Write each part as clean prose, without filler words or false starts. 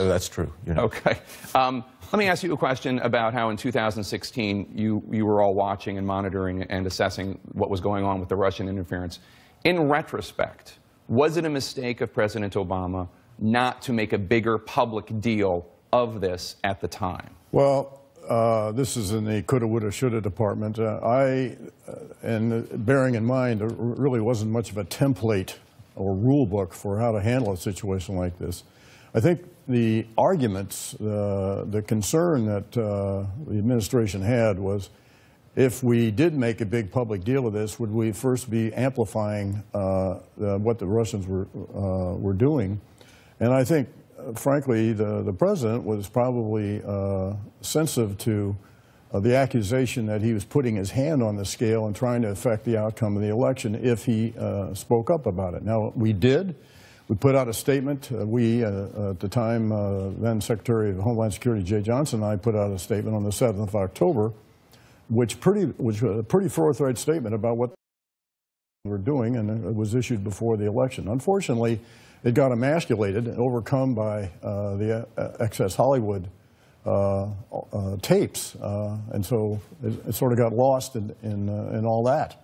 That's true. Okay. Let me ask you a question about how in 2016 you were all watching and monitoring and assessing what was going on with the Russian interference. In retrospect, was it a mistake of President Obama not to make a bigger public deal of this at the time? Well, this is in the coulda, woulda, shoulda department. And bearing in mind, there really wasn't much of a template or rule book for how to handle a situation like this. I think the arguments, the concern that the administration had was, if we did make a big public deal of this, would we first be amplifying what the Russians were doing? And I think, frankly, the president was probably sensitive to the accusation that he was putting his hand on the scale and trying to affect the outcome of the election if he spoke up about it. Now, we did. We put out a statement. At the time, then Secretary of Homeland Security Jeh Johnson and I put out a statement on the 7th of October, which was a pretty forthright statement about what we're doing, and it was issued before the election. Unfortunately, it got emasculated and overcome by the excess Hollywood tapes, and so it sort of got lost in all that.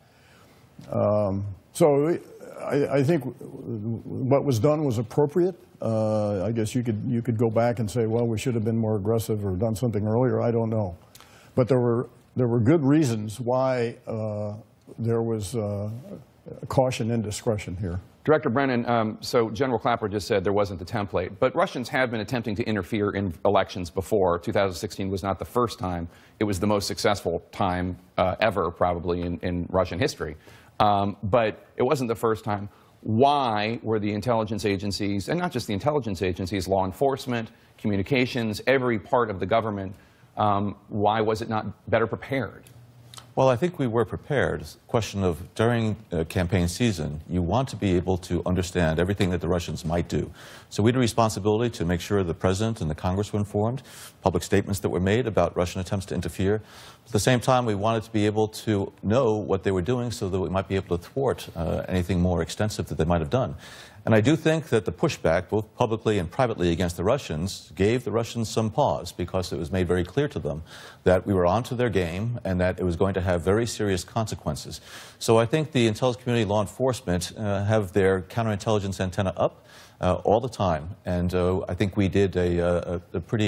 So I think what was done was appropriate. I guess you could go back and say, well, we should have been more aggressive or done something earlier. I don't know, but there were good reasons why there was caution and discretion here. Director Brennan, so General Clapper just said there wasn't a template, but Russians have been attempting to interfere in elections before. 2016 was not the first time. It was the most successful time ever, probably, in Russian history. But it wasn't the first time. Why were the intelligence agencies, and not just the intelligence agencies, law enforcement, communications, every part of the government, why was it not better prepared? Well, I think we were prepared. It's a question of, during campaign season, you want to be able to understand everything that the Russians might do. So we had a responsibility to make sure the President and the Congress were informed, public statements that were made about Russian attempts to interfere. At the same time, we wanted to be able to know what they were doing so that we might be able to thwart anything more extensive that they might have done. And I do think that the pushback, both publicly and privately, against the Russians gave the Russians some pause, because it was made very clear to them that we were onto their game and that it was going to have very serious consequences. So I think the intelligence community, law enforcement, have their counterintelligence antenna up all the time. And I think we did a pretty